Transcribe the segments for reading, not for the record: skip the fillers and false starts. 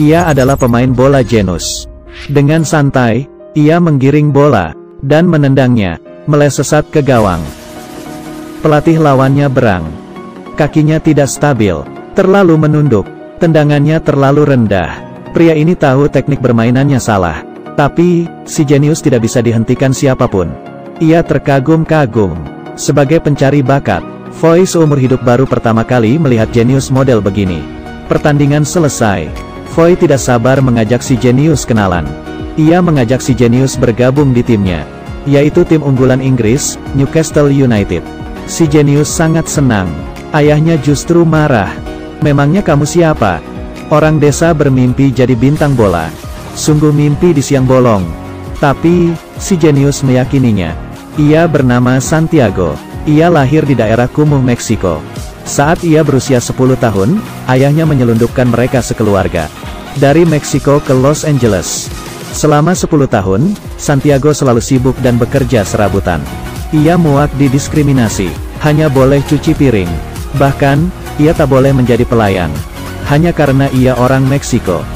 Ia adalah pemain bola jenius. Dengan santai, ia menggiring bola, dan menendangnya, melesat ke gawang. Pelatih lawannya berang. Kakinya tidak stabil, terlalu menunduk, tendangannya terlalu rendah. Pria ini tahu teknik bermainannya salah. Tapi, si jenius tidak bisa dihentikan siapapun. Ia terkagum-kagum. Sebagai pencari bakat, Foy seumur hidup baru pertama kali melihat jenius model begini. Pertandingan selesai. Foy tidak sabar mengajak si jenius kenalan. Ia mengajak si jenius bergabung di timnya, yaitu tim unggulan Inggris, Newcastle United. Si jenius sangat senang. Ayahnya justru marah. Memangnya kamu siapa? Orang desa bermimpi jadi bintang bola. Sungguh mimpi di siang bolong. Tapi, si jenius meyakininya. Ia bernama Santiago. Ia lahir di daerah kumuh Meksiko. Saat ia berusia 10 tahun, ayahnya menyelundupkan mereka sekeluarga dari Meksiko ke Los Angeles. Selama 10 tahun, Santiago selalu sibuk dan bekerja serabutan. Ia muak didiskriminasi, hanya boleh cuci piring. Bahkan, ia tak boleh menjadi pelayan. Hanya karena ia orang Meksiko.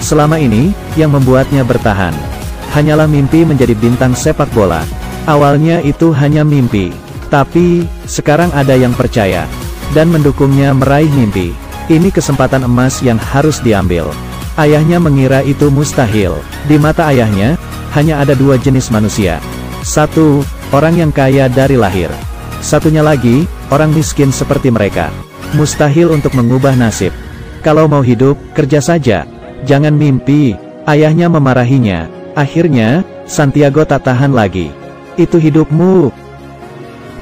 Selama ini, yang membuatnya bertahan, hanyalah mimpi menjadi bintang sepak bola. Awalnya itu hanya mimpi. Tapi, sekarang ada yang percaya, dan mendukungnya meraih mimpi. Ini kesempatan emas yang harus diambil. Ayahnya mengira itu mustahil. Di mata ayahnya, hanya ada dua jenis manusia. Satu, orang yang kaya dari lahir. Satunya lagi, orang miskin seperti mereka. Mustahil untuk mengubah nasib. Kalau mau hidup, kerja saja. Jangan mimpi. Ayahnya memarahinya. Akhirnya, Santiago tak tahan lagi. Itu hidupmu.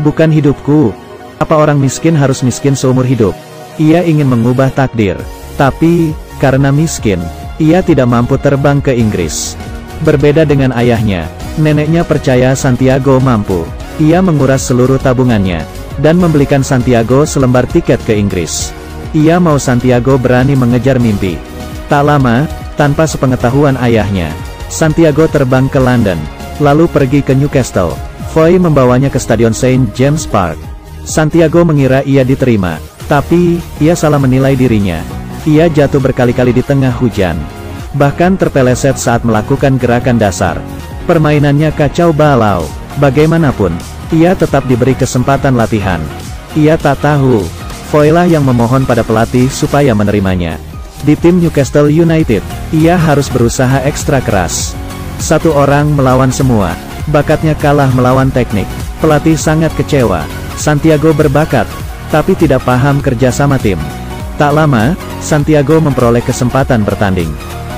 Bukan hidupku. Apa orang miskin harus miskin seumur hidup? Ia ingin mengubah takdir. Tapi, karena miskin, ia tidak mampu terbang ke Inggris. Berbeda dengan ayahnya, neneknya percaya Santiago mampu. Ia menguras seluruh tabungannya, dan membelikan Santiago selembar tiket ke Inggris. Ia mau Santiago berani mengejar mimpi. Tak lama, tanpa sepengetahuan ayahnya, Santiago terbang ke London, lalu pergi ke Newcastle. Foy membawanya ke Stadion St. James Park. Santiago mengira ia diterima, tapi, ia salah menilai dirinya. Ia jatuh berkali-kali di tengah hujan. Bahkan terpeleset saat melakukan gerakan dasar. Permainannya kacau balau. Bagaimanapun, ia tetap diberi kesempatan latihan. Ia tak tahu, Foy lah yang memohon pada pelatih supaya menerimanya. Di tim Newcastle United, ia harus berusaha ekstra keras. Satu orang melawan semua. Bakatnya kalah melawan teknik. Pelatih sangat kecewa. Santiago berbakat, tapi tidak paham kerja sama tim. Tak lama, Santiago memperoleh kesempatan bertanding.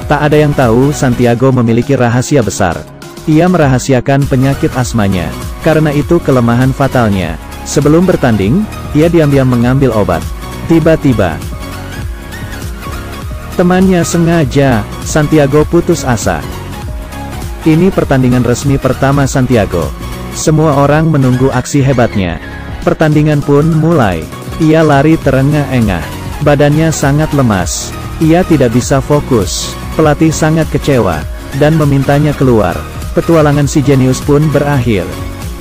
Tak ada yang tahu Santiago memiliki rahasia besar. Ia merahasiakan penyakit asmanya. Karena itu kelemahan fatalnya. Sebelum bertanding, ia diam-diam mengambil obat. Tiba-tiba, temannya sengaja. Santiago putus asa. Ini pertandingan resmi pertama Santiago. Semua orang menunggu aksi hebatnya. Pertandingan pun mulai. Ia lari terengah-engah. Badannya sangat lemas. Ia tidak bisa fokus. Pelatih sangat kecewa, dan memintanya keluar. Petualangan si jenius pun berakhir.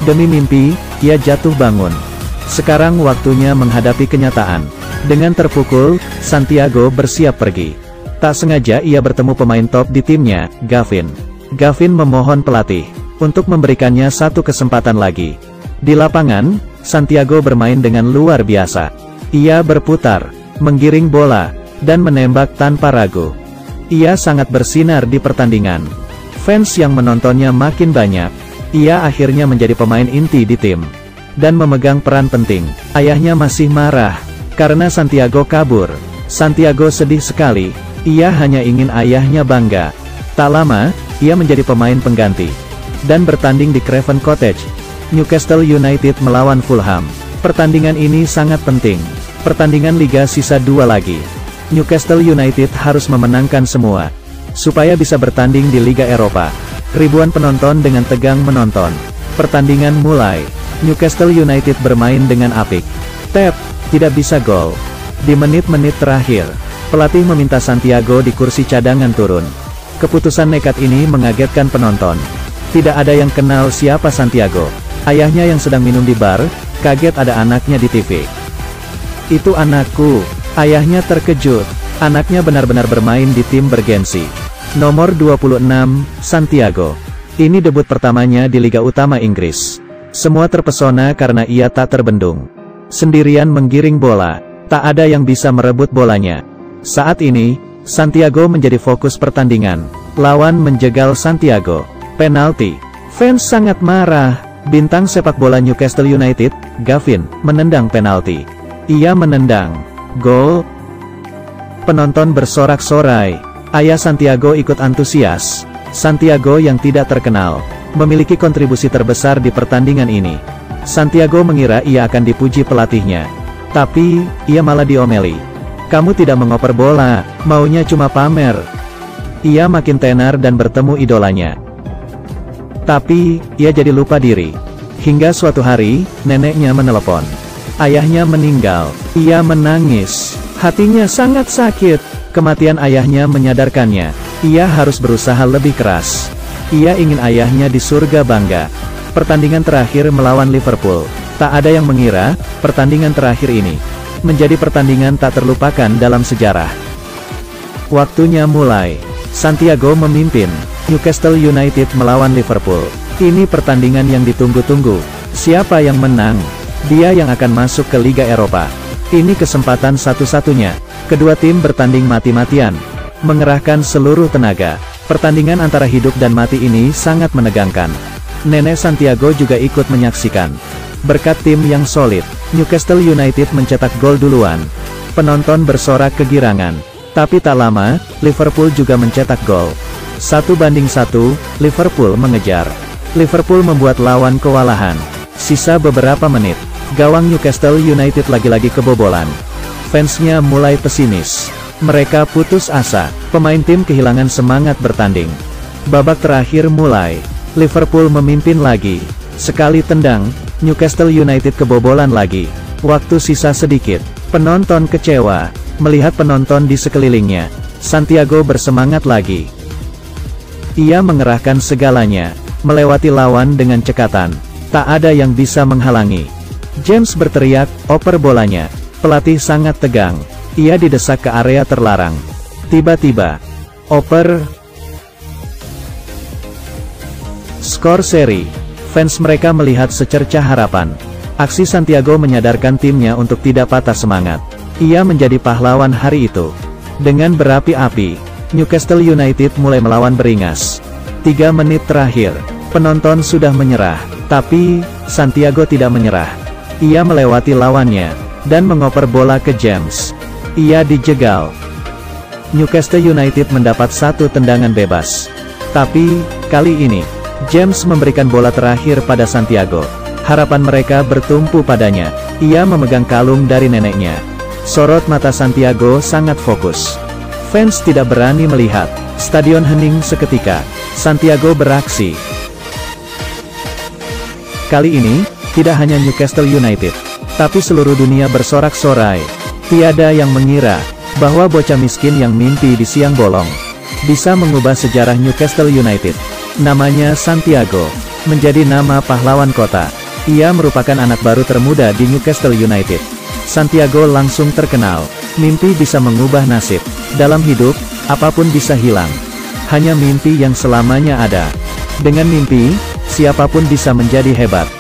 Demi mimpi, ia jatuh bangun. Sekarang waktunya menghadapi kenyataan. Dengan terpukul, Santiago bersiap pergi. Tak sengaja ia bertemu pemain top di timnya, Gavin. Gavin memohon pelatih untuk memberikannya satu kesempatan lagi. Di lapangan, Santiago bermain dengan luar biasa. Ia berputar, menggiring bola, dan menembak tanpa ragu. Ia sangat bersinar di pertandingan. Fans yang menontonnya makin banyak. Ia akhirnya menjadi pemain inti di tim, dan memegang peran penting. Ayahnya masih marah, karena Santiago kabur. Santiago sedih sekali. Ia hanya ingin ayahnya bangga. Tak lama, ia menjadi pemain pengganti, dan bertanding di Craven Cottage. Newcastle United melawan Fulham. Pertandingan ini sangat penting. Pertandingan Liga sisa 2 lagi. Newcastle United harus memenangkan semua, supaya bisa bertanding di Liga Eropa. Ribuan penonton dengan tegang menonton. Pertandingan mulai. Newcastle United bermain dengan apik. Tap, tidak bisa gol. Di menit-menit terakhir, pelatih meminta Santiago di kursi cadangan turun. Keputusan nekat ini mengagetkan penonton. Tidak ada yang kenal siapa Santiago. Ayahnya yang sedang minum di bar, kaget ada anaknya di TV. Itu anakku. Ayahnya terkejut. Anaknya benar-benar bermain di tim bergensi. Nomor 26, Santiago. Ini debut pertamanya di Liga Utama Inggris. Semua terpesona karena ia tak terbendung. Sendirian menggiring bola, tak ada yang bisa merebut bolanya. Saat ini, Santiago menjadi fokus pertandingan. Lawan menjegal Santiago. Penalti. Fans sangat marah. Bintang sepak bola Newcastle United, Gavin, menendang penalti. Ia menendang. Gol. Penonton bersorak-sorai. Ayah Santiago ikut antusias. Santiago yang tidak terkenal, memiliki kontribusi terbesar di pertandingan ini. Santiago mengira ia akan dipuji pelatihnya. Tapi, ia malah diomeli. Kamu tidak mengoper bola, maunya cuma pamer. Ia makin tenar dan bertemu idolanya. Tapi, ia jadi lupa diri. Hingga suatu hari, neneknya menelepon. Ayahnya meninggal. Ia menangis. Hatinya sangat sakit. Kematian ayahnya menyadarkannya. Ia harus berusaha lebih keras. Ia ingin ayahnya di surga bangga. Pertandingan terakhir melawan Liverpool. Tak ada yang mengira, pertandingan terakhir ini menjadi pertandingan tak terlupakan dalam sejarah. Waktunya mulai. Santiago memimpin. Newcastle United melawan Liverpool. Ini pertandingan yang ditunggu-tunggu. Siapa yang menang? Dia yang akan masuk ke Liga Eropa. Ini kesempatan satu-satunya. Kedua tim bertanding mati-matian, mengerahkan seluruh tenaga. Pertandingan antara hidup dan mati ini sangat menegangkan. Nenek Santiago juga ikut menyaksikan. Berkat tim yang solid, Newcastle United mencetak gol duluan. Penonton bersorak kegirangan. Tapi tak lama, Liverpool juga mencetak gol. 1-1, Liverpool mengejar. Liverpool membuat lawan kewalahan. Sisa beberapa menit, gawang Newcastle United lagi-lagi kebobolan. Fansnya mulai pesimis. Mereka putus asa. Pemain tim kehilangan semangat bertanding. Babak terakhir mulai. Liverpool memimpin lagi. Sekali tendang, Newcastle United kebobolan lagi. Waktu sisa sedikit. Penonton kecewa. Melihat penonton di sekelilingnya, Santiago bersemangat lagi. Ia mengerahkan segalanya, melewati lawan dengan cekatan. Tak ada yang bisa menghalangi. James berteriak, oper bolanya. Pelatih sangat tegang. Ia didesak ke area terlarang. Tiba-tiba, oper. Skor seri. Fans mereka melihat secercah harapan. Aksi Santiago menyadarkan timnya untuk tidak patah semangat. Ia menjadi pahlawan hari itu. Dengan berapi-api, Newcastle United mulai melawan beringas. 3 menit terakhir, penonton sudah menyerah. Tapi, Santiago tidak menyerah. Ia melewati lawannya, dan mengoper bola ke James. Ia dijegal. Newcastle United mendapat 1 tendangan bebas. Tapi, kali ini, James memberikan bola terakhir pada Santiago. Harapan mereka bertumpu padanya. Ia memegang kalung dari neneknya. Sorot mata Santiago sangat fokus. Fans tidak berani melihat. Stadion hening seketika. Santiago beraksi. Kali ini, tidak hanya Newcastle United, tapi seluruh dunia bersorak-sorai. Tiada yang mengira, bahwa bocah miskin yang mimpi di siang bolong, bisa mengubah sejarah Newcastle United. Namanya Santiago, menjadi nama pahlawan kota. Ia merupakan anak baru termuda di Newcastle United. Santiago langsung terkenal. Mimpi bisa mengubah nasib. Dalam hidup, apapun bisa hilang. Hanya mimpi yang selamanya ada. Dengan mimpi, siapapun bisa menjadi hebat.